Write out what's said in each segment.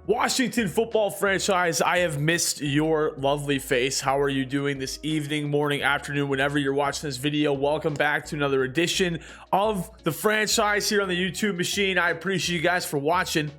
Washington football franchise, I have missed your lovely face. How are you doing this evening, morning, afternoon, whenever you're watching this video? Welcome back to another edition of the franchise here on the YouTube machine. I appreciate you guys for watching.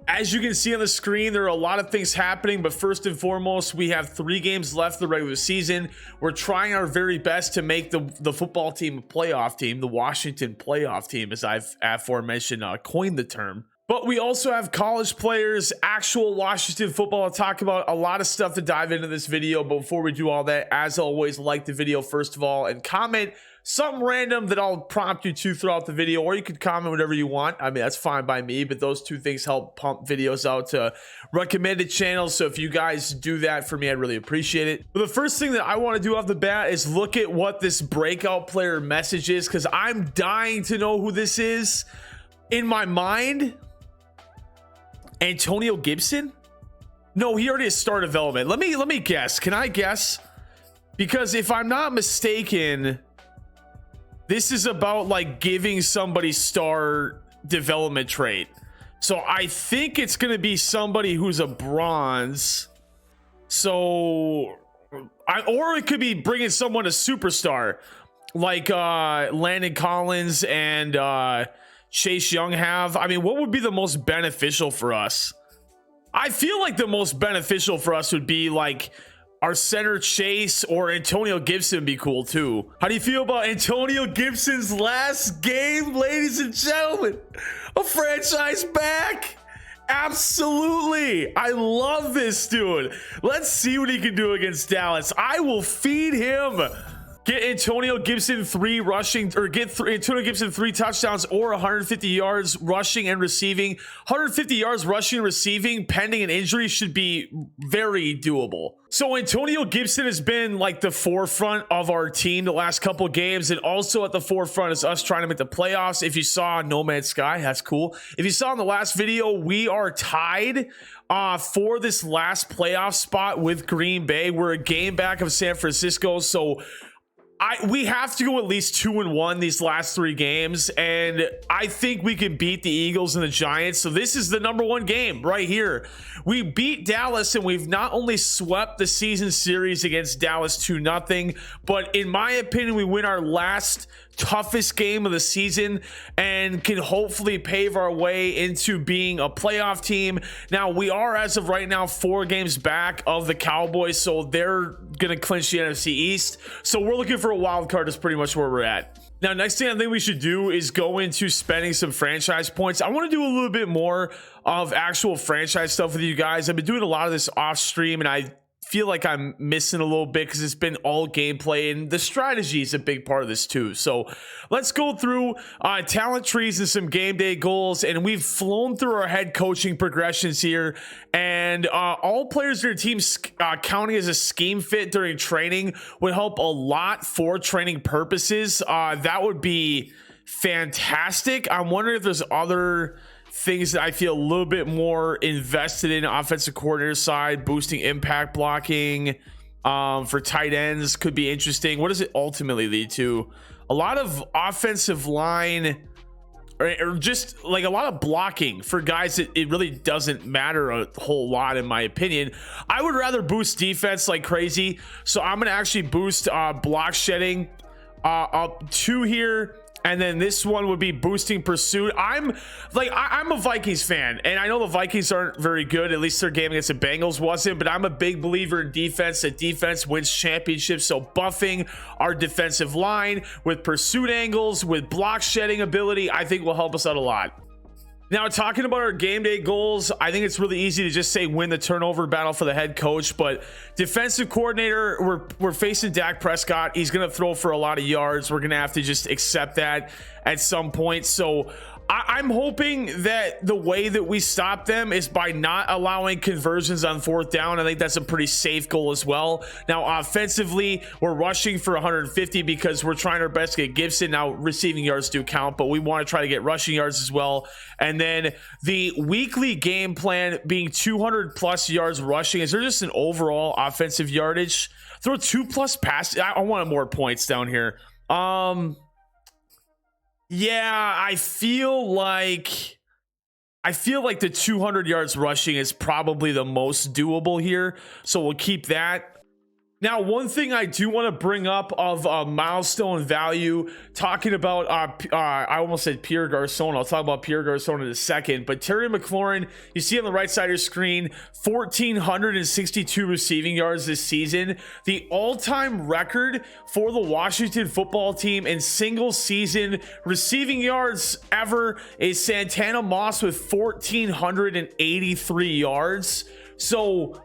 As you can see on the screen, there are a lot of things happening, but first and foremost, we have 3 games left of the regular season. We're trying our very best to make the football team a playoff team, the Washington playoff team, as I've aforementioned coined the term. But we also have college players, actual Washington football to talk about, a lot of stuff to dive into this video. But before we do all that, as always, like the video first of all and comment something random that I'll prompt you to throughout the video, or you could comment whatever you want. I mean, that's fine by me, but those two things help pump videos out to recommended channels. So if you guys do that for me, I'd really appreciate it. But the first thing that I want to do off the bat is look at what this breakout player message is, because I'm dying to know who this is. In my mind, Antonio Gibson? No, he already has star development. Let me guess. Can I guess? Because if I'm not mistaken, this is about like giving somebody star development trait. So I think it's going to be somebody who's a bronze. So or it could be bringing someone a superstar like Landon Collins and Chase Young have. I mean, what would be the most beneficial for us? I feel like the most beneficial for us would be like our center Chase, or Antonio Gibson would be cool too. How do you feel about Antonio Gibson's last game, ladies and gentlemen? A franchise back? Absolutely. I love this dude. Let's see what he can do against Dallas. I will feed him. Get Antonio Gibson 3 rushing, or get Antonio Gibson 3 touchdowns or 150 yards rushing and receiving. 150 yards rushing and receiving pending an injury should be very doable. So Antonio Gibson has been like the forefront of our team the last couple games, and also at the forefront is us trying to make the playoffs. If you saw No Man's Sky, that's cool. If you saw in the last video, we are tied for this last playoff spot with Green Bay. We're a game back of San Francisco, so we have to go at least 2-1 these last 3 games, and I think we can beat the Eagles and the Giants. So this is the #1 game right here. We beat Dallas, and we've not only swept the season series against Dallas 2-0, but in my opinion, we win our last toughest game of the season and can hopefully pave our way into being a playoff team. Now, we are, as of right now, 4 games back of the Cowboys, so they're gonna clinch the NFC East. So we're looking for a wild card is pretty much where we're at. Now, next thing I think we should do is go into spending some franchise points. I want to do a little bit more of actual franchise stuff with you guys. I've been doing a lot of this off stream, and I feel like I'm missing a little bit because it's been all gameplay, and the strategy is a big part of this too. So let's go through talent trees and some game day goals, and we've flown through our head coaching progressions here, and all players in your team counting as a scheme fit during training would help a lot for training purposes. That would be fantastic. I'm wondering if there's other things that I feel a little bit more invested in. Offensive coordinator side, boosting impact blocking for tight ends could be interesting. What does it ultimately lead to? A lot of offensive line, or just like a lot of blocking for guys that it really doesn't matter a whole lot, in my opinion. I would rather boost defense like crazy, so I'm gonna actually boost block shedding up 2 here. And then this one would be boosting pursuit. I'm a Vikings fan, and I know the Vikings aren't very good. At least their game against the Bengals wasn't, but I'm a big believer in defense, that defense wins championships. So buffing our defensive line with pursuit angles, with block shedding ability, I think will help us out a lot. Now, talking about our game day goals, I think it's really easy to just say win the turnover battle for the head coach, but defensive coordinator, we're facing Dak Prescott. He's going to throw for a lot of yards. We're going to have to just accept that at some point. So I'm hoping that the way that we stop them is by not allowing conversions on 4th down. I think that's a pretty safe goal as well. Now, offensively, we're rushing for 150 because we're trying our best to get Gibson. Now, receiving yards do count, but we want to try to get rushing yards as well. And then the weekly game plan being 200 plus yards rushing. Is there just an overall offensive yardage? Throw 2+ passes. I want more points down here. Yeah, I feel like I feel like the 200 yards rushing is probably the most doable here, so we'll keep that. Now, one thing I do want to bring up of milestone value, talking about, I almost said Pierre Garcon. I'll talk about Pierre Garcon in a second. But Terry McLaurin, you see on the right side of your screen, 1,462 receiving yards this season. The all-time record for the Washington football team in single season receiving yards ever is Santana Moss with 1,483 yards. So,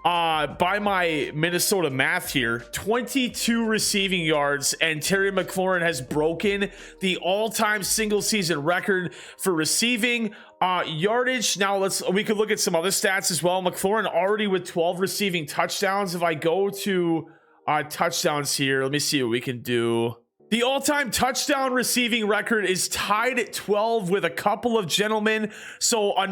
by my Minnesota math here, 22 receiving yards, and Terry McLaurin has broken the all-time single season record for receiving yardage. Now we could look at some other stats as well. McLaurin already with 12 receiving touchdowns. If I go to touchdowns here, let me see what we can do. The all-time touchdown receiving record is tied at 12 with a couple of gentlemen. So a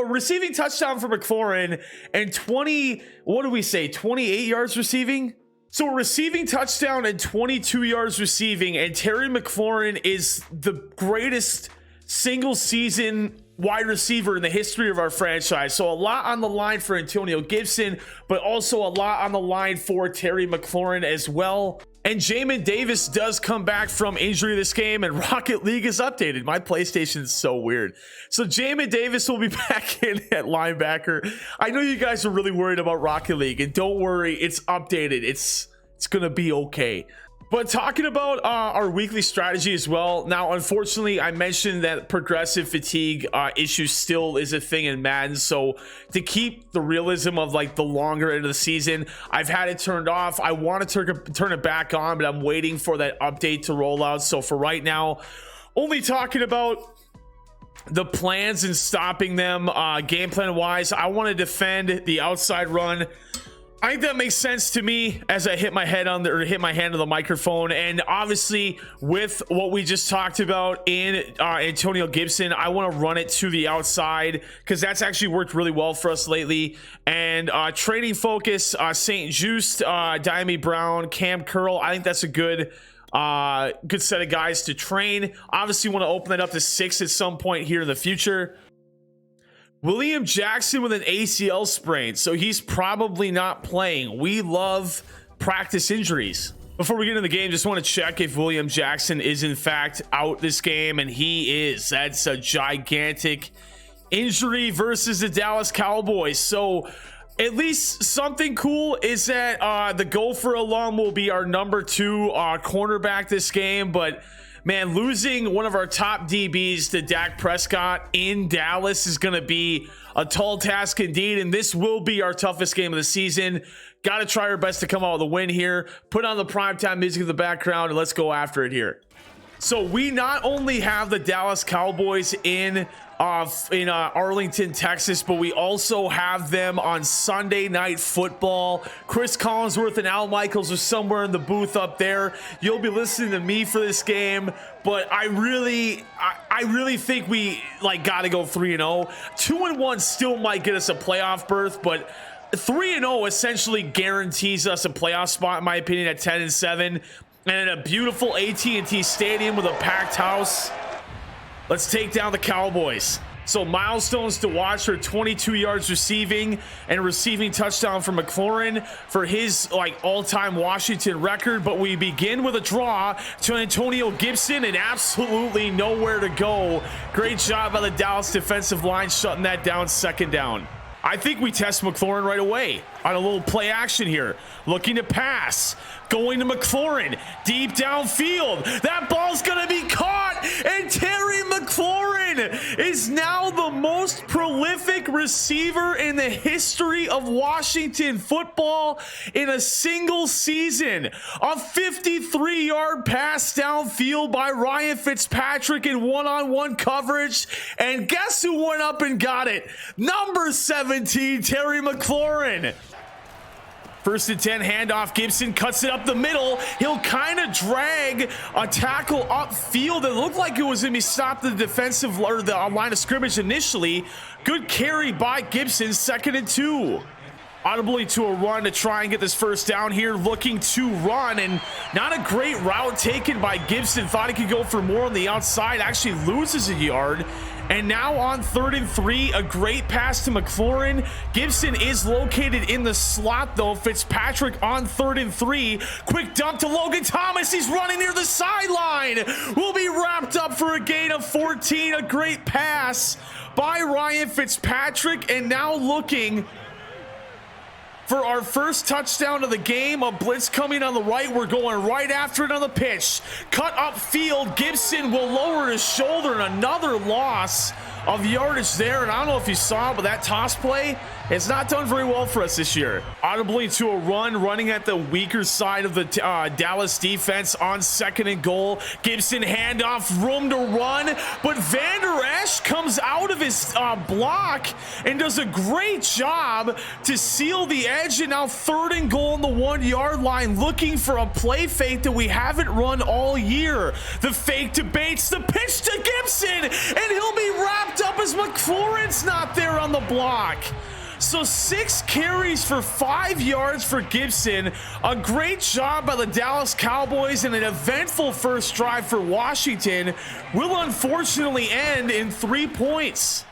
receiving touchdown for McLaurin and 28 yards receiving. So a receiving touchdown and 22 yards receiving, and Terry McLaurin is the greatest single season wide receiver in the history of our franchise. So a lot on the line for Antonio Gibson, but also a lot on the line for Terry McLaurin as well. And Jamin Davis does come back from injury this game, and Rocket League is updated. My PlayStation is so weird. So Jamin Davis will be back in at linebacker. I know you guys are really worried about Rocket League, and don't worry, it's updated. It's gonna be okay. But talking about our weekly strategy as well. Now, unfortunately, I mentioned that progressive fatigue issue still is a thing in Madden. So to keep the realism of like the longer end of the season, I've had it turned off. I want to turn it back on, but I'm waiting for that update to roll out. So for right now, only talking about the plans and stopping them. Game plan wise, I want to defend the outside run. I think that makes sense to me as I hit my hand on the microphone. And obviously with what we just talked about in Antonio Gibson, I want to run it to the outside because that's actually worked really well for us lately. And training focus, St. Just, Diami Brown, Cam Curl, I think that's a good set of guys to train. Obviously want to open it up to 6 at some point here in the future. William Jackson with an ACL sprain, so he's probably not playing. We love practice injuries. Before we get into the game, just want to check if William Jackson is in fact out this game, and he is. That's a gigantic injury versus the Dallas Cowboys. So at least something cool is that the Gopher alum will be our number 2 cornerback this game, but man, losing one of our top DBs to Dak Prescott in Dallas is going to be a tall task indeed, and this will be our toughest game of the season. Got to try our best to come out with a win here. Put on the primetime music in the background, and let's go after it here. So we not only have the Dallas Cowboys in Arlington, Texas, but we also have them on Sunday Night Football. Chris Collinsworth and Al Michaels are somewhere in the booth up there. You'll be listening to me for this game, but I really think we got to go 3-0. 2-1 still might get us a playoff berth, but 3-0 essentially guarantees us a playoff spot, in my opinion, at 10-7. And in a beautiful AT&T Stadium with a packed house, let's take down the Cowboys. So milestones to watch are 22 yards receiving and a receiving touchdown for McLaurin for his all-time Washington record. But we begin with a draw to Antonio Gibson and absolutely nowhere to go. Great job by the Dallas defensive line shutting that down, second down. I think we test McLaurin right away on a little play action here. Looking to pass. Going to McLaurin. Deep downfield. That ball's going to be caught. And Terry McLaurin is now the most prolific receiver in the history of Washington football in a single season. A 53-yard pass downfield by Ryan Fitzpatrick in one-on-one coverage. And guess who went up and got it? Number 17, Terry McLaurin. First and 10, handoff. Gibson cuts it up the middle. He'll kind of drag a tackle upfield. It looked like it was going to be stopped at the defensive or the line of scrimmage initially. Good carry by Gibson, 2nd and 2. Audibly to a run to try and get this first down here, looking to run, and not a great route taken by Gibson. Thought he could go for more on the outside, actually loses a yard And now on 3rd and 3, a great pass to McLaurin. Gibson is located in the slot though. Fitzpatrick on 3rd and 3. Quick dump to Logan Thomas. He's running near the sideline. Will be wrapped up for a gain of 14. A great pass by Ryan Fitzpatrick. And now looking for our first touchdown of the game. A blitz coming on the right. We're going right after it on the pitch. Cut upfield. Gibson will lower his shoulder, and another loss of yardage there. And I don't know if you saw, but that toss play has not done very well for us this year. Audibly to a run, running at the weaker side of the Dallas defense on 2nd and goal. Gibson handoff, room to run, but Van Der Esch comes out of his block and does a great job to seal the edge. And now 3rd and goal on the 1-yard line, looking for a play fake that we haven't run all year. The fake to Bates, the pitch to Gibson, and he'll be wrapped up as McLaurin's not there on the block. So 6 carries for 5 yards for Gibson. A great job by the Dallas Cowboys, and an eventful first drive for Washington will unfortunately end in 3 points.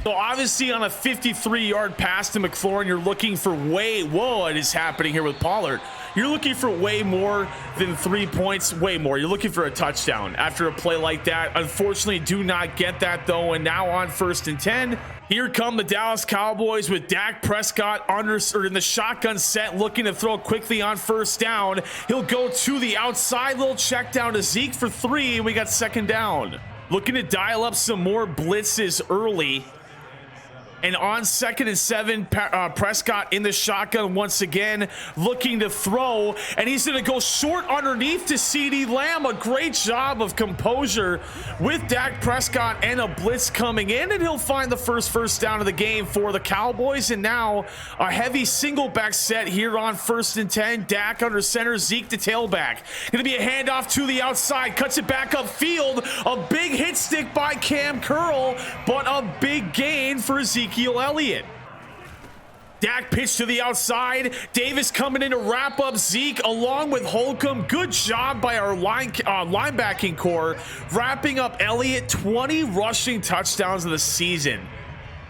So obviously on a 53-yard pass to McLaurin, you're looking for what is happening here with Pollard? You're looking for way more than 3 points, way more. You're looking for a touchdown after a play like that. Unfortunately, do not get that though. And now on 1st and 10, here come the Dallas Cowboys with Dak Prescott in the shotgun set, looking to throw quickly on 1st down. He'll go to the outside, little check down to Zeke for 3, and we got 2nd down. Looking to dial up some more blitzes early. And on 2nd and 7, Prescott in the shotgun once again, looking to throw, and he's going to go short underneath to CeeDee Lamb. A great job of composure with Dak Prescott, and a blitz coming in, and he'll find the first down of the game for the Cowboys. And now a heavy single back set here on 1st and 10. Dak under center, Zeke to tailback. Going to be a handoff to the outside, cuts it back upfield. A big hit stick by Cam Curl, but a big gain for Ezekiel Elliott. Dak pitch to the outside. Davis coming in to wrap up Zeke along with Holcomb. Good job by our linebacking core, wrapping up Elliott. 20 rushing touchdowns of the season.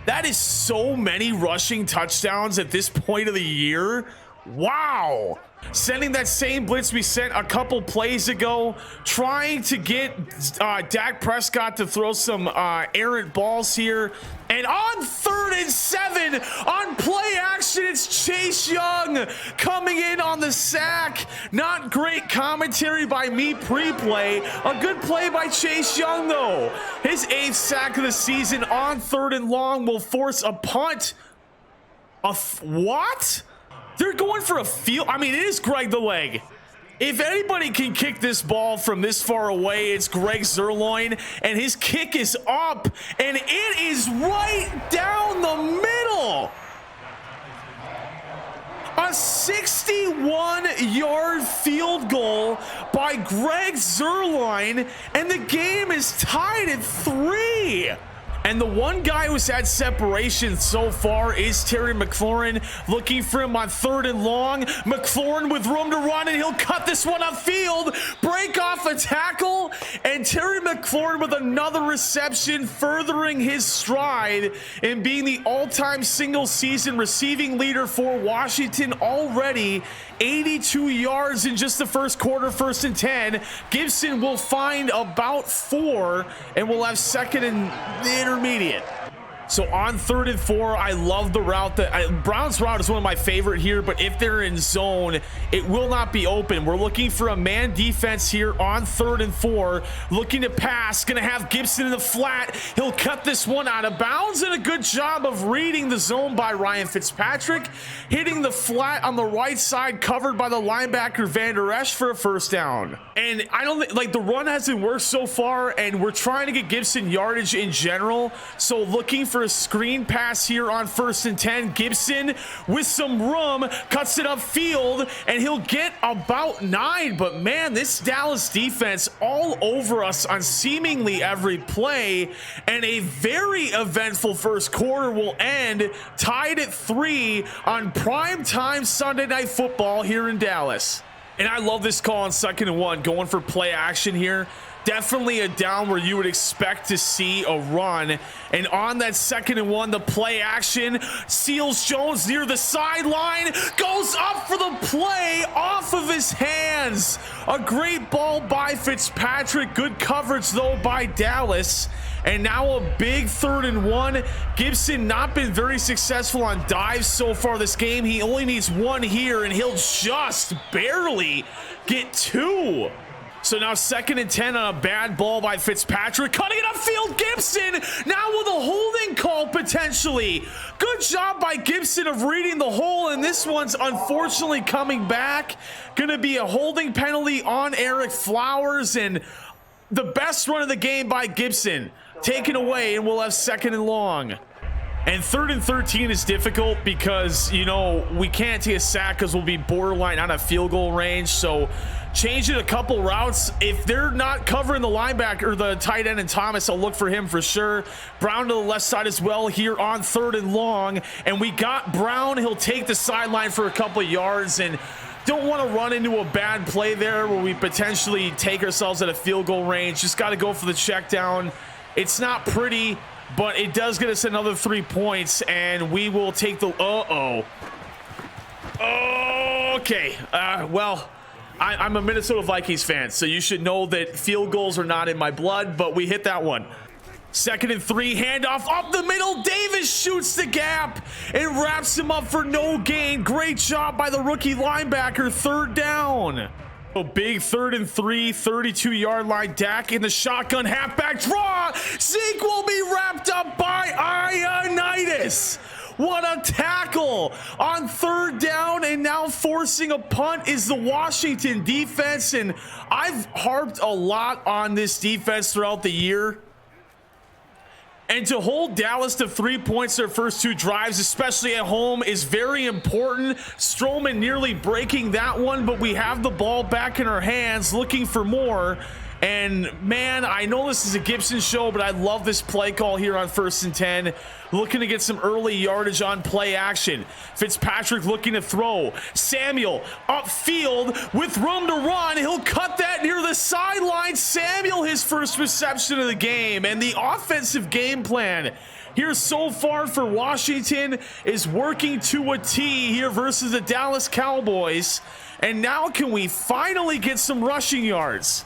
That is so many rushing touchdowns at this point of the year. Wow. Sending that same blitz we sent a couple plays ago, trying to get Dak Prescott to throw some errant balls here. And on 3rd and 7, on play action, it's Chase Young coming in on the sack. Not great commentary by me pre-play. A good play by Chase Young, though. His 8th sack of the season on 3rd and long will force a punt. What? They're going for a field. I mean, it is Greg the Leg. If anybody can kick this ball from this far away, it's Greg Zuerlein, and his kick is up, and it is right down the middle. A 61-yard field goal by Greg Zuerlein, and the game is tied at 3. And the one guy who's had separation so far is Terry McLaurin, looking for him on 3rd and long. McLaurin with room to run, and he'll cut this one upfield, break off a tackle, and Terry McLaurin with another reception, furthering his stride and being the all-time single-season receiving leader for Washington already. 82 yards in just the first quarter, 1st and 10. Gibson will find about 4, and we'll have 2nd and the intermediate. So on 3rd and 4, I love the route. Brown's route is one of my favorite here, but if they're in zone, it will not be open. We're looking for a man defense here on 3rd and 4, looking to pass. Going to have Gibson in the flat. He'll cut this one out of bounds, and a good job of reading the zone by Ryan Fitzpatrick, hitting the flat on the right side, covered by the linebacker Van Der Esch for a 1st down. And I don't think, like, the run hasn't worked so far, and we're trying to get Gibson yardage in general. So looking for a screen pass here on 1st and 10. Gibson with some room, cuts it upfield, and he'll get about 9. But man, this Dallas defense all over us on seemingly every play, and a very eventful first quarter will end tied at 3 on primetime Sunday Night Football here in Dallas. And I love this call on 2nd and 1, going for play action here. Definitely a down where you would expect to see a run. And on that 2nd and 1, the play action, Seals Jones near the sideline, goes up for the play off of his hands. A great ball by Fitzpatrick. Good coverage though by Dallas. And now a big 3rd and 1. Gibson not been very successful on dives so far this game. He only needs 1 here and he'll just barely get 2. So now 2nd and 10 on a bad ball by Fitzpatrick. Cutting it upfield, Gibson now with a holding call potentially. Good job by Gibson of reading the hole, and this one's unfortunately coming back. Gonna be a holding penalty on Eric Flowers, and the best run of the game by Gibson taken away, and we'll have 2nd and long. And 3rd and 13 is difficult because, you know, we can't take a sack because we'll be borderline out of field goal range. So changing a couple routes. If they're not covering the linebacker or the tight end and Thomas, I'll look for him for sure. Brown to the left side as well here on 3rd and long. And we got Brown. He'll take the sideline for a couple of yards, and don't want to run into a bad play there where we potentially take ourselves at a field goal range. Just got to go for the check down. It's not pretty, but it does get us another 3 points, and we will take the okay. Well, I'm a Minnesota Vikings fan, so you should know that field goals are not in my blood, but we hit that one. 2nd and 3, handoff up the middle. Davis shoots the gap and wraps him up for no gain. Great job by the rookie linebacker. 3rd down. A big 3rd and 3, 32-yard line. Dak in the shotgun, halfback draw. Zeke will be wrapped up by Ioannidis. What a tackle on 3rd down, and now forcing a punt is the Washington defense. And I've harped a lot on this defense throughout the year. And to hold Dallas to 3 points their first 2 drives, especially at home, is very important. Strowman nearly breaking that one, but we have the ball back in our hands, looking for more. And man, I know this is a Gibson show, but I love this play call here on 1st and 10. Looking to get some early yardage on play action. Fitzpatrick looking to throw. Samuel upfield with room to run. He'll cut that near the sideline. Samuel, his first reception of the game. And the offensive game plan here so far for Washington is working to a T here versus the Dallas Cowboys. And now can we finally get some rushing yards?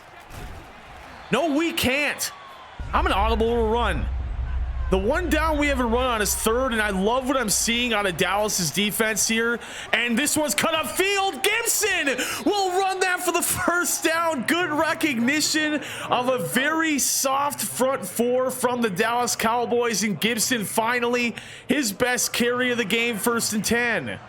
No, we can't. I'm an audible run. The one down we haven't run on is 3rd, and I love what I'm seeing out of Dallas's defense here. And this one's cut upfield. Gibson will run that for the 1st down. Good recognition of a very soft front 4 from the Dallas Cowboys, and Gibson finally his best carry of the game, 1st and 10.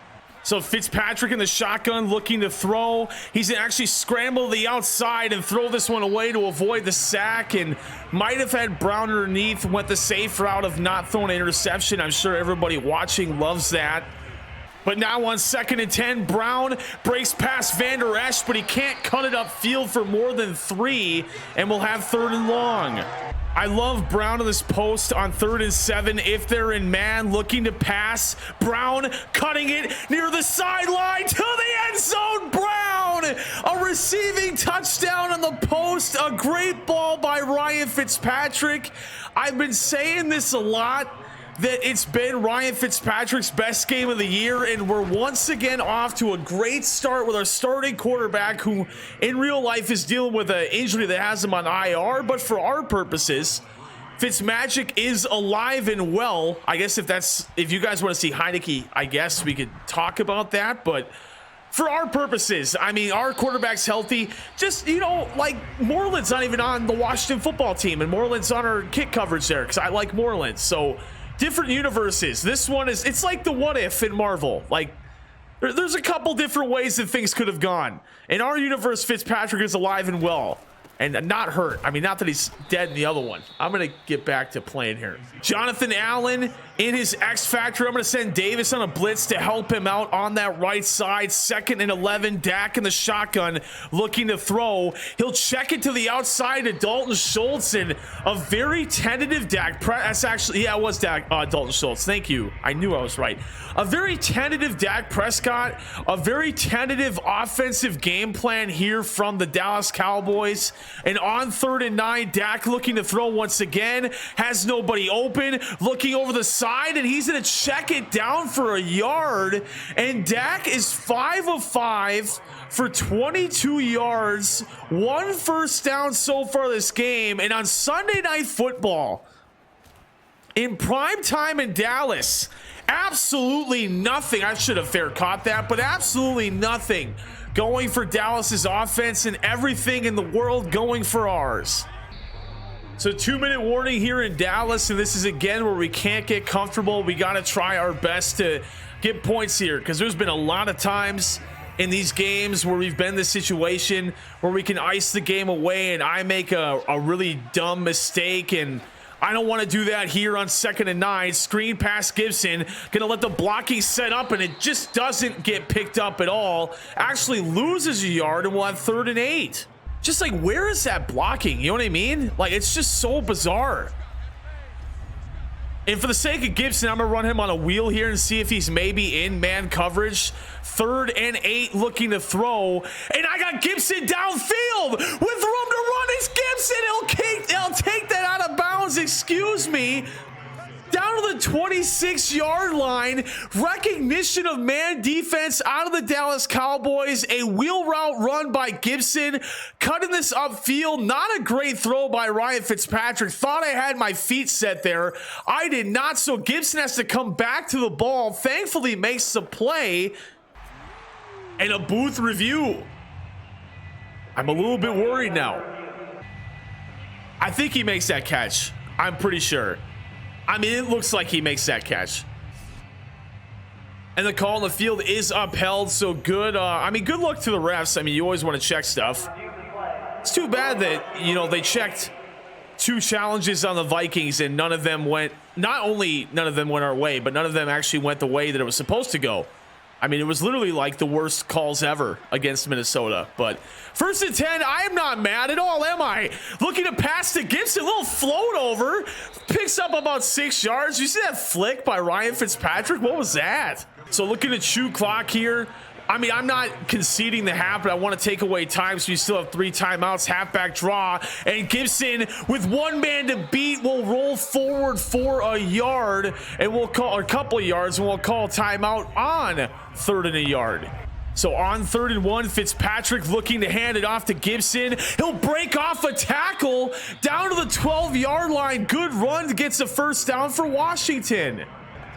So Fitzpatrick in the shotgun looking to throw. He's actually scramble to the outside and throw this one away to avoid the sack, and might have had Brown underneath. Went the safe route of not throwing an interception. I'm sure everybody watching loves that. But now on 2nd and 10, Brown breaks past Van Der Esch, but he can't cut it upfield for more than 3, and we'll have 3rd and long. I love Brown in this post on 3rd and 7 if they're in man, looking to pass. Brown cutting it near the sideline to the end zone. Brown, a receiving touchdown on the post. A great ball by Ryan Fitzpatrick. I've been saying this a lot, that it's been Ryan Fitzpatrick's best game of the year, and we're once again off to a great start with our starting quarterback, who in real life is dealing with an injury that has him on IR. But for our purposes, Fitzmagic is alive and well. I guess if you guys want to see Heineke, I guess we could talk about that, but for our purposes, I mean, our quarterback's healthy. Just, you know, like Moreland's not even on the Washington football team, and Moreland's on our kick coverage there because I like Moreland. So different universes. This one is, it's like the what if in Marvel. Like there's a couple different ways that things could have gone. In our universe, Fitzpatrick is alive and well and not hurt. I mean, not that he's dead in the other one. I'm going to get back to playing here. Jonathan Allen in his X Factor. I'm going to send Davis on a blitz to help him out on that right side. 2nd and 11. Dak in the shotgun looking to throw. He'll check it to the outside to Dalton Schultz, and a very tentative Dak. That's actually, yeah, it was Dalton Schultz. Thank you. I knew I was right. A very tentative Dak Prescott. A very tentative offensive game plan here from the Dallas Cowboys. And on 3rd and 9, Dak looking to throw once again, has nobody open, looking over the side, and he's going to check it down for a yard. And Dak is 5 of 5 for 22 yards, 1 first down so far this game. And on Sunday Night Football, in prime time in Dallas, absolutely nothing. I should have fair caught that, but absolutely nothing going for Dallas's offense, and everything in the world going for ours. So 2-minute warning here in Dallas, and this is again where we can't get comfortable. We got to try our best to get points here, because there's been a lot of times in these games where we've been in this situation where we can ice the game away and I make a really dumb mistake, and I don't want to do that here on 2nd and 9. Screen pass Gibson. Going to let the blocking set up, and it just doesn't get picked up at all. Actually loses a yard, and we'll have 3rd and 8. Just like, where is that blocking? You know what I mean? Like, it's just so bizarre. And for the sake of Gibson, I'm going to run him on a wheel here and see if he's maybe in man coverage. 3rd and 8 looking to throw. And I got Gibson downfield with room to run. It's Gibson. He'll take that out of bounds. Excuse me. Down to the 26-yard line. Recognition of man defense out of the Dallas Cowboys. A wheel route run by Gibson. Cutting this upfield. Not a great throw by Ryan Fitzpatrick. Thought I had my feet set there. I did not. So Gibson has to come back to the ball. Thankfully makes the play. And a booth review. I'm a little bit worried now. I think he makes that catch. I'm pretty sure. I mean, it looks like he makes that catch. And the call on the field is upheld, so good. I mean, good luck to the refs. I mean, you always want to check stuff. It's too bad that, you know, they checked 2 challenges on the Vikings and none of them went, not only none of them went our way, but none of them actually went the way that it was supposed to go. I mean, it was literally like the worst calls ever against Minnesota. But 1st and 10, I am not mad at all, am I? Looking to pass to Gibson, a little float over, picks up about 6 yards. You see that flick by Ryan Fitzpatrick? What was that? So looking to chew clock here. I mean, I'm not conceding the half, but I want to take away time, so you still have 3 timeouts. Halfback draw, and Gibson with 1 man to beat will roll forward for a yard, and we'll call a couple of yards, and we'll call timeout on 3rd and a yard. So on 3rd and 1, Fitzpatrick looking to hand it off to Gibson. He'll break off a tackle down to the 12-yard line. Good run, gets a first down for Washington.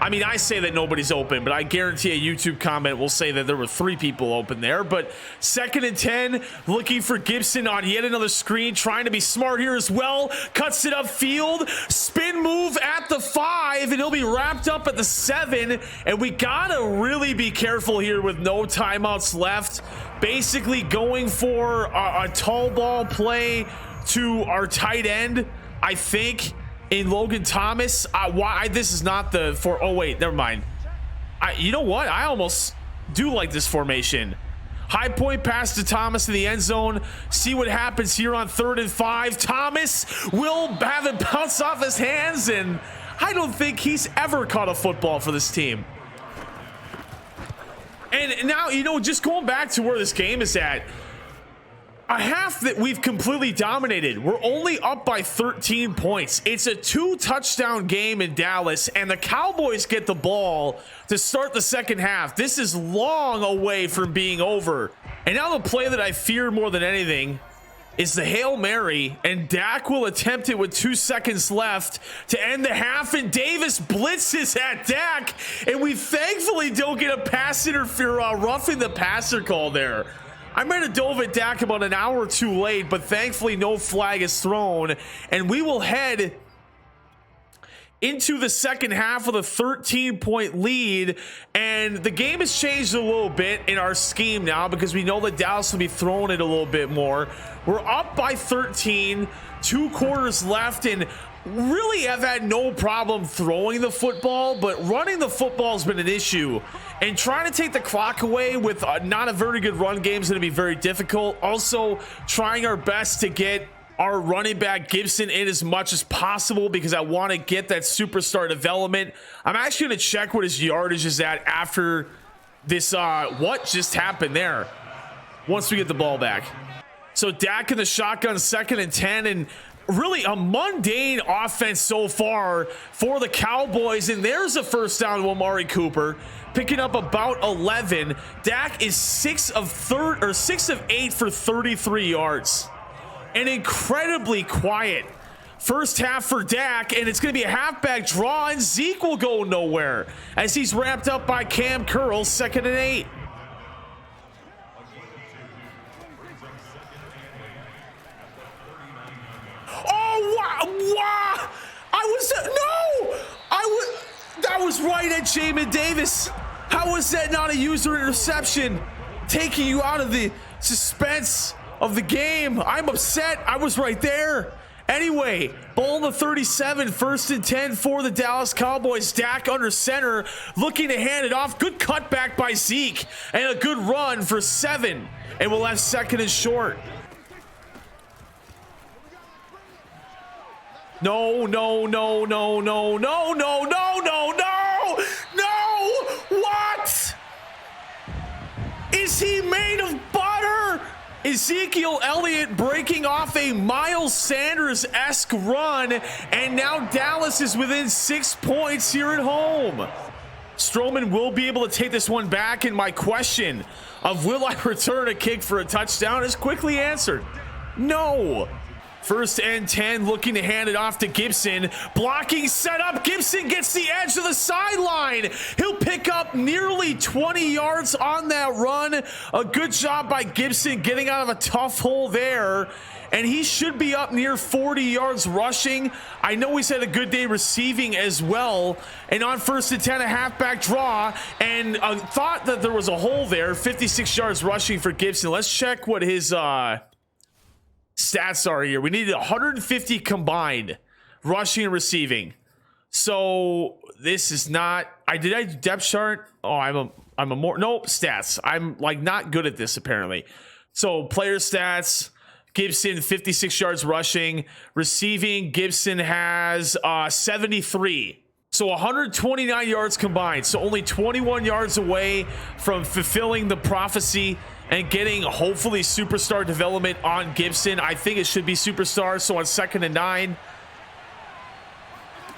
I mean, I say that nobody's open, but I guarantee a YouTube comment will say that there were 3 people open there. But 2nd and 10, looking for Gibson on yet another screen, trying to be smart here as well. Cuts it upfield, spin move at the 5, and he'll be wrapped up at the 7. And we gotta really be careful here with no timeouts left. Basically going for a tall ball play to our tight end, I think, in Logan Thomas. Why this is not the for oh wait, never mind. You know what, I almost do like this formation. High point pass to Thomas in the end zone. See what happens here on 3rd and 5. Thomas will have it bounce off his hands, and I don't think he's ever caught a football for this team. And now, you know, just going back to where this game is at, a half that we've completely dominated. We're only up by 13 points. It's a 2-touchdown game in Dallas, and the Cowboys get the ball to start the second half. This is long away from being over. And now the play that I fear more than anything is the Hail Mary, and Dak will attempt it with 2 seconds left to end the half, and Davis blitzes at Dak, and we thankfully don't get a pass roughing the passer call there. I might have dove at Dak about an hour or 2 late, but thankfully no flag is thrown, and we will head into the second half with a 13-point lead. And the game has changed a little bit in our scheme now because we know that Dallas will be throwing it a little bit more. We're up by 13, 2 quarters left, and really have had no problem throwing the football, but running the football has been an issue. And trying to take the clock away with not a very good run game is going to be very difficult. Also, trying our best to get our running back Gibson in as much as possible because I want to get that superstar development. I'm actually going to check what his yardage is at after this. What just happened there? Once we get the ball back. So Dak in the shotgun, 2nd and 10, and really a mundane offense so far for the Cowboys. And there's a first down to Amari Cooper, picking up about 11. Dak is 6 of 8 for 33 yards. An incredibly quiet first half for Dak, and it's going to be a halfback draw, and Zeke will go nowhere as he's wrapped up by Cam Curl, 2nd and 8. Oh, wow. That was right at Jamin Davis. How was that not a user interception? Taking you out of the suspense of the game. I'm upset. I was right there. Anyway, ball on the 37, 1st and 10 for the Dallas Cowboys. Dak under center, looking to hand it off. Good cutback by Zeke, and a good run for 7. And we'll have 2nd and short. No. What? Is he made of butter? Ezekiel Elliott breaking off a Miles Sanders-esque run, and now Dallas is within 6 points here at home. Strowman will be able to take this one back, and my question of will I return a kick for a touchdown is quickly answered. No. 1st and 10, looking to hand it off to Gibson. Blocking set up. Gibson gets the edge of the sideline. He'll pick up nearly 20 yards on that run. A good job by Gibson getting out of a tough hole there. And he should be up near 40 yards rushing. I know he's had a good day receiving as well. And on 1st and 10, a halfback draw. And thought that there was a hole there. 56 yards rushing for Gibson. Let's check what his stats are here. We needed 150 combined rushing and receiving. So this is not, did I depth chart? Oh, I'm a more, nope, stats. I'm like not good at this apparently. So player stats, Gibson 56 yards rushing, receiving Gibson has 73. So 129 yards combined. So only 21 yards away from fulfilling the prophecy and getting hopefully superstar development on Gibson. I think it should be superstar. So on 2nd and 9,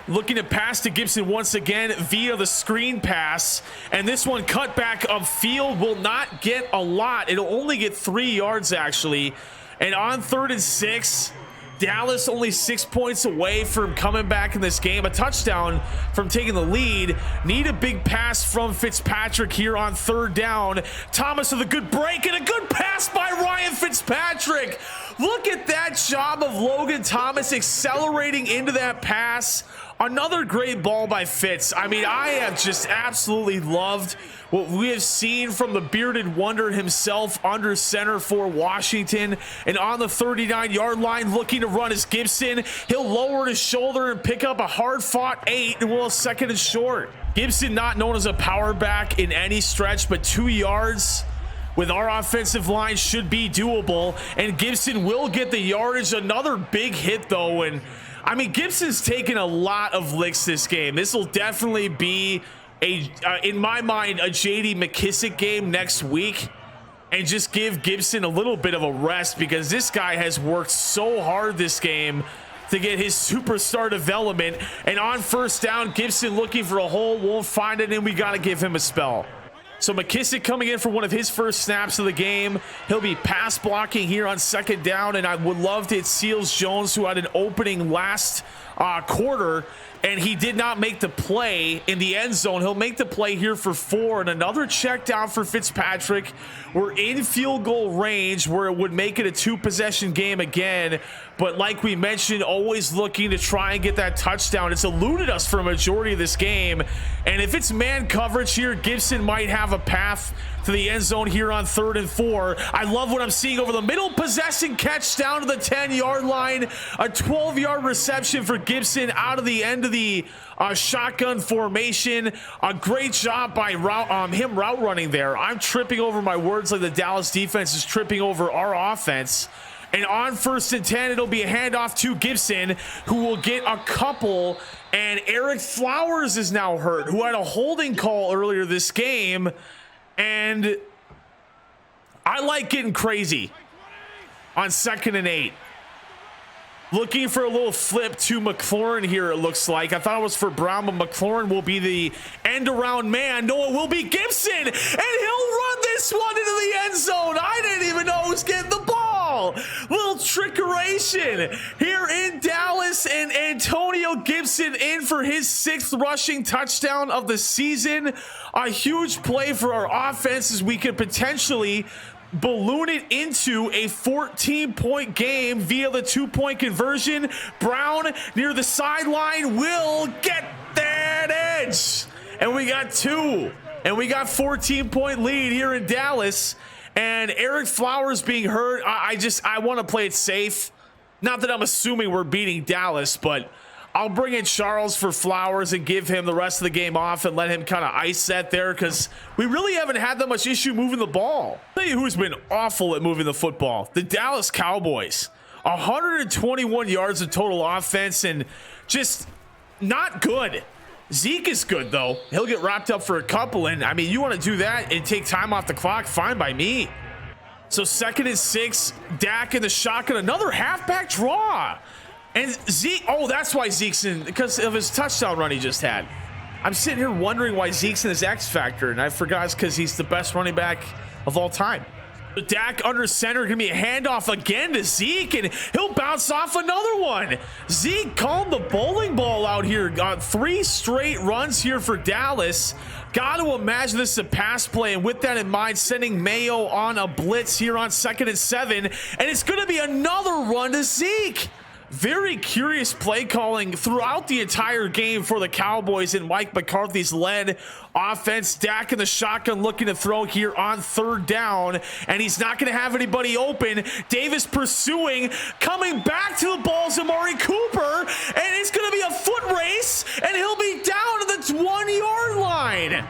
looking to pass to Gibson once again via the screen pass. And this one cut back upfield will not get a lot. It'll only get 3 yards actually. And on 3rd and 6, Dallas only 6 points away from coming back in this game. A touchdown from taking the lead. Need a big pass from Fitzpatrick here on 3rd down. Thomas with a good break and a good pass by Ryan Fitzpatrick. Look at that job of Logan Thomas accelerating into that pass. Another great ball by Fitz. I mean, I have just absolutely loved what we have seen from the bearded wonder himself under center for Washington. And on the 39-yard line, looking to run is Gibson. He'll lower his shoulder and pick up a hard-fought 8, and we'll have 2nd and short. Gibson not known as a power back in any stretch, but 2 yards with our offensive line should be doable. And Gibson will get the yardage. Another big hit, though, and I mean, Gibson's taken a lot of licks this game. This will definitely be in my mind, a JD McKissick game next week, and just give Gibson a little bit of a rest because this guy has worked so hard this game to get his superstar development. And on 1st down, Gibson looking for a hole, won't find it, and we got to give him a spell. So McKissick coming in for one of his first snaps of the game. He'll be pass blocking here on 2nd down, and I would love to hit Seals Jones, who had an opening last quarter, and he did not make the play in the end zone. He'll make the play here for 4, and another check down for Fitzpatrick. We're in field goal range where it would make it a 2-possession game again, but like we mentioned, always looking to try and get that touchdown. It's eluded us for a majority of this game, and if it's man coverage here, Gibson might have a path to the end zone here on 3rd and 4. I love what I'm seeing over the middle. Possession catch down to the 10-yard line. A 12-yard reception for Gibson out of the end of the shotgun formation. A great job by him route running there. I'm tripping over my words like the Dallas defense is tripping over our offense. And on 1st and 10, it'll be a handoff to Gibson, who will get a couple. And Eric Flowers is now hurt, who had a holding call earlier this game. And I like getting crazy. on 2nd and 8. Looking for a little flip to McLaurin here, it looks like. I thought it was for Brown, but McLaurin will be the end-around man. No, it will be Gibson, and he'll run this one into the end zone. I didn't even know who's getting the ball. Little trickeration here in Dallas, and Antonio Gibson in for his 6th rushing touchdown of the season. A huge play for our offense as we could potentially balloon it into a 14-point game via the 2-point conversion. Brown near the sideline will get that edge, and we got 2, and we got 14-point lead here in Dallas. And Eric Flowers being hurt, I want to play it safe. Not that I'm assuming we're beating Dallas, but I'll bring in Charles for Flowers and give him the rest of the game off and let him kind of ice that there, because we really haven't had that much issue moving the ball. I'll tell you who's been awful at moving the football: the Dallas Cowboys. 121 yards of total offense and just not good. Zeke is good though. He'll get wrapped up for a couple, and I mean, you want to do that and take time off the clock, fine by me. So 2nd and 6, Dak in the shotgun, another halfback draw. And Zeke, oh, that's why Zeke's in, because of his touchdown run he just had. I'm sitting here wondering why Zeke's in his X factor, and I forgot it's because he's the best running back of all time. Dak under center, gonna be a handoff again to Zeke, and he'll bounce off another one. Zeke called the bowling ball out here. Got 3 straight runs here for Dallas. Got to imagine this is a pass play, and with that in mind, sending Mayo on a blitz here on 2nd and 7, and it's gonna be another run to Zeke. Very curious play calling throughout the entire game for the Cowboys and Mike McCarthy's led offense. Dak in the shotgun looking to throw here on 3rd down, and he's not going to have anybody open. Davis pursuing, coming back to the ball's Amari Cooper, and it's going to be a foot race, and he'll be down to the 1-yard line.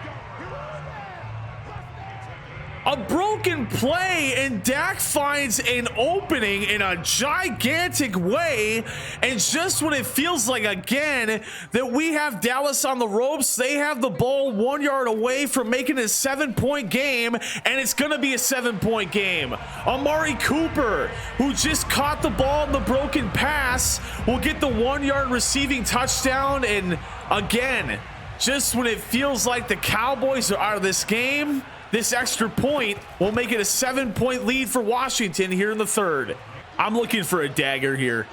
A broken play, and Dak finds an opening in a gigantic way, and just when it feels like again that we have Dallas on the ropes, they have the ball 1 yard away from making it a 7-point game, and it's gonna be a 7-point game. Amari Cooper, who just caught the ball in the broken pass, will get the 1 yard receiving touchdown, and again, just when it feels like the Cowboys are out of this game, this extra point will make it a 7-point lead for Washington here in the 3rd. I'm looking for a dagger here.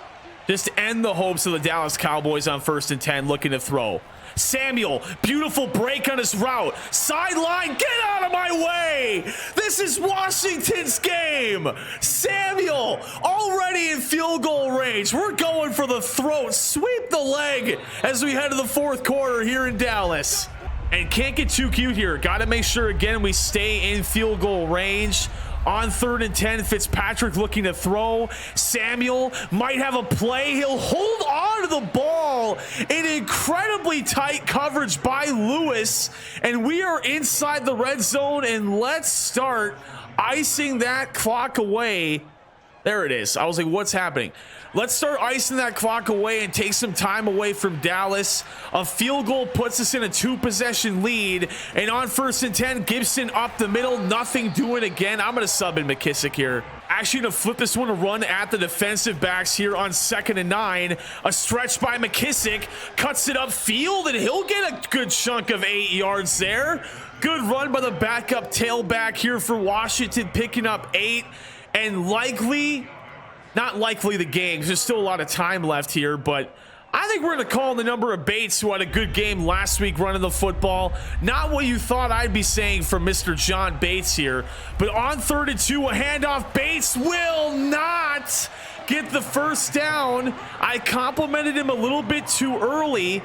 Just to end the hopes of the Dallas Cowboys on 1st and 10, looking to throw. Samuel, beautiful break on his route. Sideline, get out of my way. This is Washington's game. Samuel already in field goal range. We're going for the throat. Sweep the leg as we head to the 4th quarter here in Dallas. And can't get too cute here. Got to make sure, again, we stay in field goal range. On 3rd and 10, Fitzpatrick looking to throw. Samuel might have a play. He'll hold on to the ball in incredibly tight coverage by Lewis. And we are inside the red zone, and let's start icing that clock away. There it is. I was like, what's happening? Let's start icing that clock away and take some time away from Dallas. A field goal puts us in a 2-possession lead. And on 1st and 10, Gibson up the middle. Nothing doing again. I'm going to sub in McKissick here. Actually going to flip this one to run at the defensive backs here on 2nd and 9. A stretch by McKissick. Cuts it upfield, and he'll get a good chunk of 8 yards there. Good run by the backup tailback here for Washington, picking up 8. And not likely the game, there's still a lot of time left here, but I think we're going to call the number of Bates, who had a good game last week running the football. Not what you thought I'd be saying from Mr. John Bates here, but on 3rd and 2, a handoff. Bates will not get the 1st down. I complimented him a little bit too early.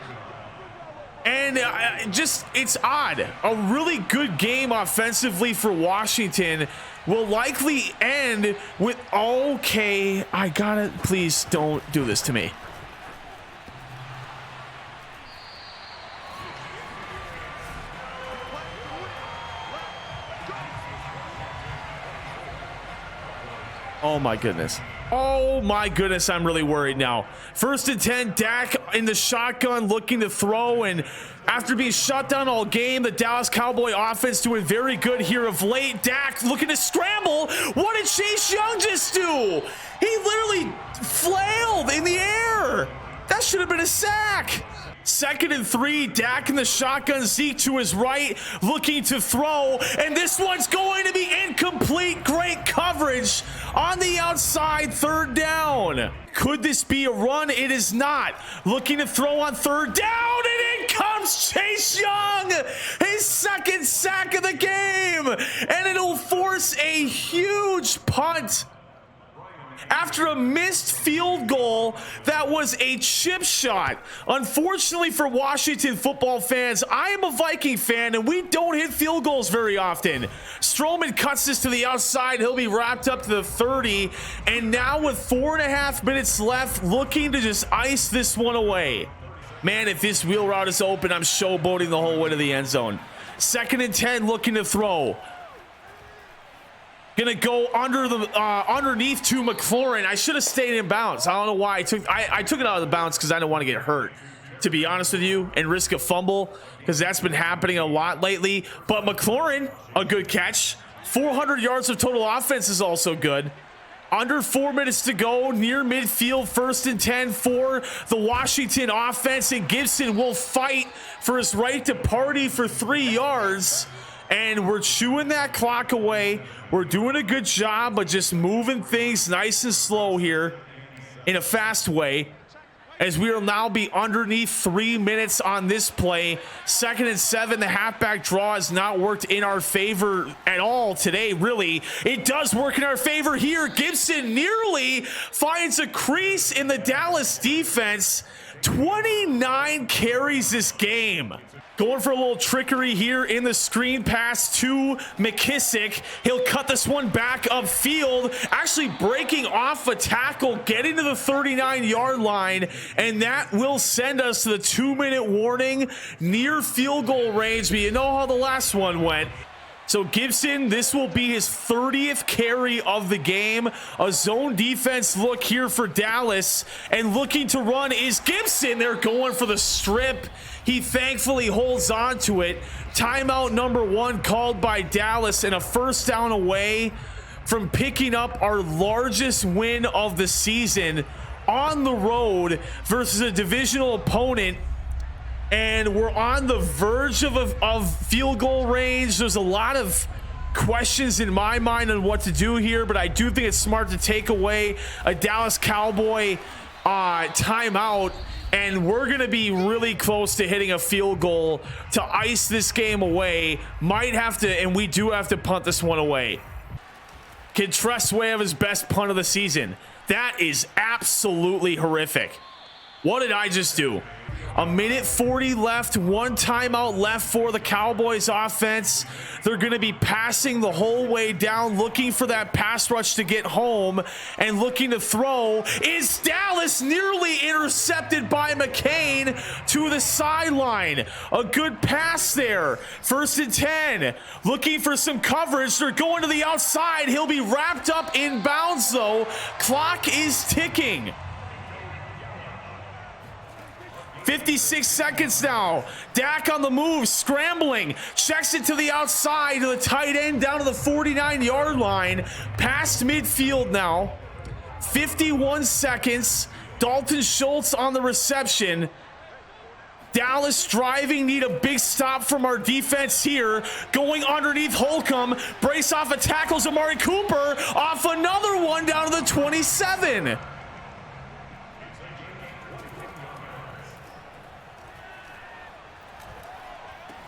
And it's odd. A really good game offensively for Washington will likely end with, okay, I gotta, please don't do this to me. Oh my goodness. Oh my goodness, I'm really worried now. 1st and 10, Dak in the shotgun looking to throw, and after being shut down all game, the Dallas Cowboy offense doing very good here of late. Dak looking to scramble. What did Chase Young just do? He literally flailed in the air. That should have been a sack. 2nd and 3, Dak in the shotgun, Zeke to his right, looking to throw, and this one's going to be incomplete. Great coverage on the outside, 3rd down. Could this be a run? It is not. Looking to throw on 3rd down, and in comes Chase Young, his 2nd sack of the game, and it'll force a huge punt. After a missed field goal that was a chip shot. Unfortunately for Washington football fans, I am a Viking fan and we don't hit field goals very often. Strowman cuts this to the outside. He'll be wrapped up to the 30. And now with 4.5 minutes left, looking to just ice this one away. Man, if this wheel route is open, I'm showboating the whole way to the end zone. 2nd and 10, looking to throw. Gonna go under the underneath to McLaurin. I should have stayed in bounds. I don't know why I took it out of the bounds because I didn't want to get hurt, to be honest with you, and risk a fumble because that's been happening a lot lately. But McLaurin, a good catch. 400 yards of total offense is also good. Under 4 minutes to go, near midfield, 1st and 10 for the Washington offense, and Gibson will fight for his right to party for 3 yards. And we're chewing that clock away. We're doing a good job, but just moving things nice and slow here in a fast way, as we will now be underneath 3 minutes on this play. 2nd and 7, the halfback draw has not worked in our favor at all today, really. It does work in our favor here. Gibson nearly finds a crease in the Dallas defense. 29 carries this game. Going for a little trickery here in the screen pass to McKissick. He'll cut this one back upfield, actually breaking off a tackle, getting to the 39-yard line, and that will send us to the 2-minute warning near field goal range. But you know how the last one went. So Gibson, this will be his 30th carry of the game. A zone defense look here for Dallas, and looking to run is Gibson. They're going for the strip. He thankfully holds on to it. Timeout number 1 called by Dallas, and a 1st down away from picking up our largest win of the season on the road versus a divisional opponent. And we're on the verge of field goal range. There's a lot of questions in my mind on what to do here, but I do think it's smart to take away a Dallas Cowboy timeout, and we're going to be really close to hitting a field goal to ice this game away. Might have to, and we do have to punt this one away. Can Tressway have his best punt of the season? That is absolutely horrific. What did I just do? 1:40 left, 1 timeout left for the Cowboys offense. They're going to be passing the whole way down, looking for that pass rush to get home, and looking to throw is Dallas, nearly intercepted by McCain to the sideline. A good pass there. 1st and 10, looking for some coverage. They're going to the outside. He'll be wrapped up in bounds though. Clock is ticking. 56 seconds now. Dak on the move, scrambling, checks it to the outside to the tight end down to the 49-yard line. Past midfield now. 51 seconds. Dalton Schultz on the reception. Dallas driving, need a big stop from our defense here. Going underneath Holcomb, brace off a tackles Amari Cooper, off another one down to the 27.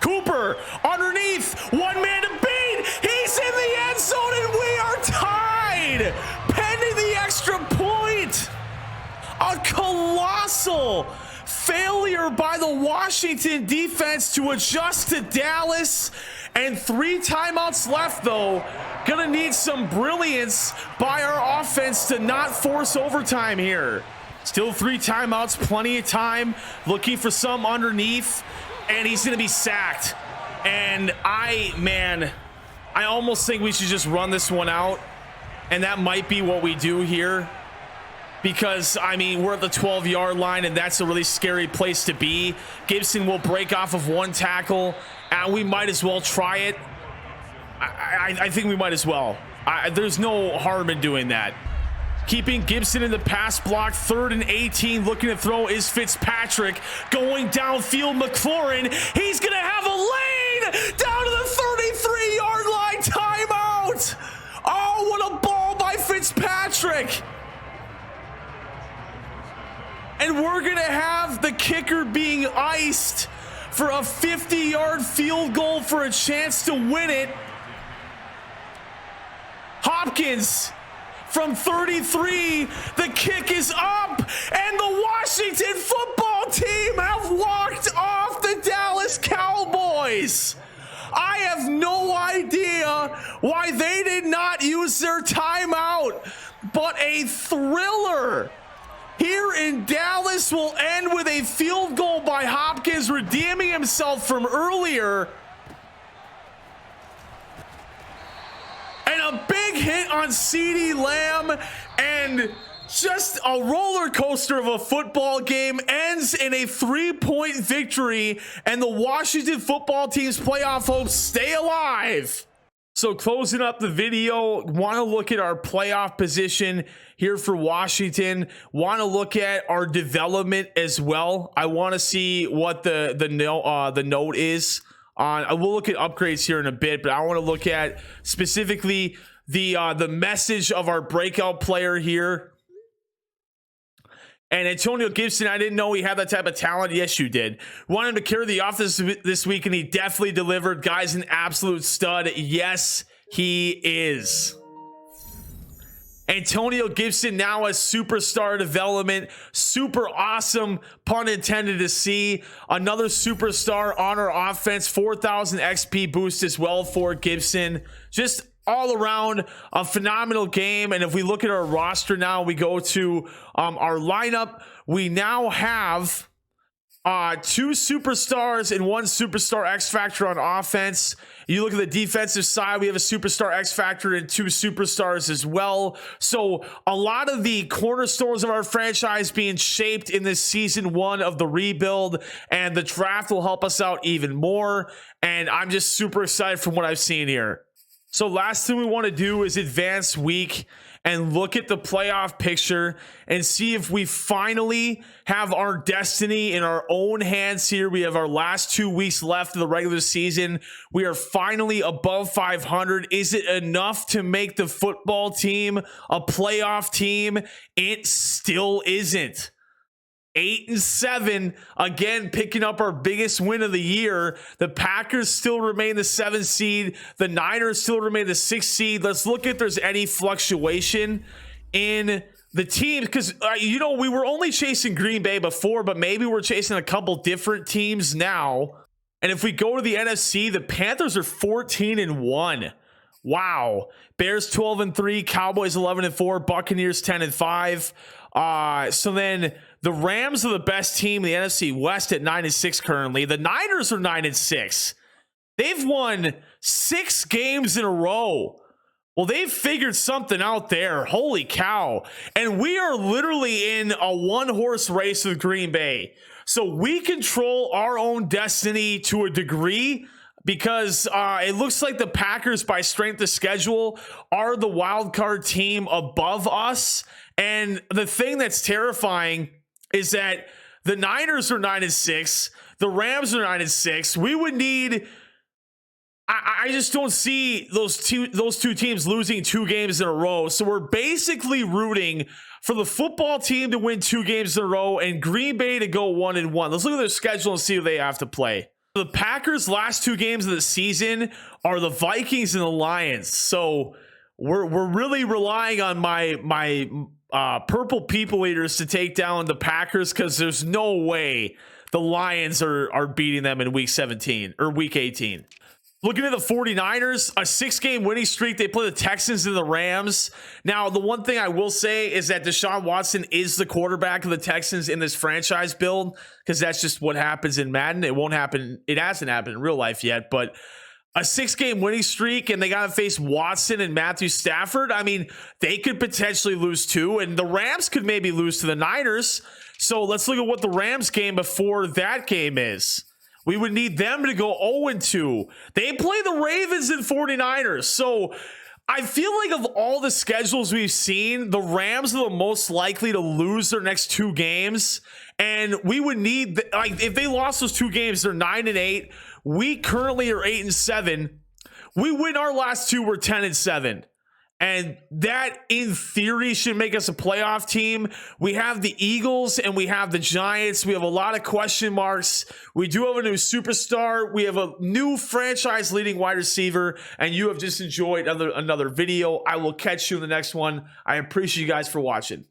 Cooper underneath, 1 man to beat. He's in the end zone and we are tied pending the extra point. A colossal failure by the Washington defense to adjust to Dallas, and 3 timeouts left though. Gonna need some brilliance by our offense to not force overtime here. Still 3 timeouts, plenty of time. Looking for some underneath, and he's gonna be sacked. And I almost think we should just run this one out. And that might be what we do here, because I mean, we're at the 12-yard line and that's a really scary place to be. Gibson will break off of one tackle and we might as well try it. I think we might as well. There's no harm in doing that. Keeping Gibson in the pass block, 3rd and 18, looking to throw is Fitzpatrick. Going downfield, McLaurin. He's going to have a lane down to the 33-yard line. Timeout. Oh, what a ball by Fitzpatrick. And we're going to have the kicker being iced for a 50-yard field goal for a chance to win it. Hopkins from 33, the kick is up, and the Washington football team have walked off the Dallas Cowboys. I have no idea why they did not use their timeout, but a thriller here in Dallas will end with a field goal by Hopkins, redeeming himself from earlier. And a big hit on CeeDee Lamb, and just a roller coaster of a football game ends in a 3-point victory, and the Washington football team's playoff hopes stay alive. So closing up the video, want to look at our playoff position here for Washington. Want to look at our development as well. I want to see what the note is. I will look at upgrades here in a bit, but I want to look at specifically the message of our breakout player here. And Antonio Gibson, I didn't know he had that type of talent. Yes, you did. Wanted him to carry the offense this week, and he definitely delivered. Guy's an absolute stud. Yes, he is. Antonio Gibson now has superstar development. Super awesome, pun intended, to see. Another superstar on our offense. 4,000 XP boost as well for Gibson. Just all around a phenomenal game. And if we look at our roster now, we go to our lineup. We now have 2 superstars and 1 superstar X Factor on offense. You look at the defensive side, we have a superstar X Factor and 2 superstars as well. So a lot of the cornerstones of our franchise being shaped in this season 1 of the rebuild, and the draft will help us out even more. And I'm just super excited from what I've seen here. So last thing we want to do is advance week and look at the playoff picture and see if we finally have our destiny in our own hands here. We have our last 2 weeks left of the regular season. We are finally above 500. Is it enough to make the football team a playoff team? It still isn't. 8-7, again, picking up our biggest win of the year. The Packers still remain the 7th seed. The Niners still remain the 6th seed. Let's look if there's any fluctuation in the team, because we were only chasing Green Bay before, but maybe we're chasing a couple different teams now. And if we go to the NFC, the Panthers are 14-1. Wow. Bears 12-3, Cowboys 11-4, Buccaneers 10-5. So then the Rams are the best team in the NFC West at 9-6 currently. The Niners are 9-6. They've won 6 games in a row. Well, they've figured something out there. Holy cow. And we are literally in a one-horse race with Green Bay. So we control our own destiny to a degree, because it looks like the Packers, by strength of schedule, are the wild card team above us. And the thing that's terrifying is that the Niners are 9-6, the Rams are 9-6. We would need, I just don't see those two teams losing 2 games in a row. So we're basically rooting for the football team to win 2 games in a row and Green Bay to go 1-1. Let's look at their schedule and see who they have to play. The Packers' last 2 games of the season are the Vikings and the Lions. So we're really relying on my purple people eaters to take down the Packers, because there's no way the Lions are beating them in week 17 or week 18. Looking at the 49ers, a 6-game winning streak. They play the Texans and the Rams. Now, the one thing I will say is that Deshaun Watson is the quarterback of the Texans in this franchise build, because that's just what happens in Madden. It won't happen. It hasn't happened in real life yet, but a 6-game winning streak and they got to face Watson and Matthew Stafford. I mean, they could potentially lose 2, and the Rams could maybe lose to the Niners. So let's look at what the Rams game before that game is. We would need them to go 0-2. They play the Ravens and 49ers. So I feel like of all the schedules we've seen, the Rams are the most likely to lose their next 2 games. And we would need, like, if they lost those 2 games, they're 9-8. We currently are 8-7. We win our last 2, we're 10-7. And that, in theory, should make us a playoff team. We have the Eagles and we have the Giants. We have a lot of question marks. We do have a new superstar. We have a new franchise-leading wide receiver. And you have just enjoyed another video. I will catch you in the next one. I appreciate you guys for watching.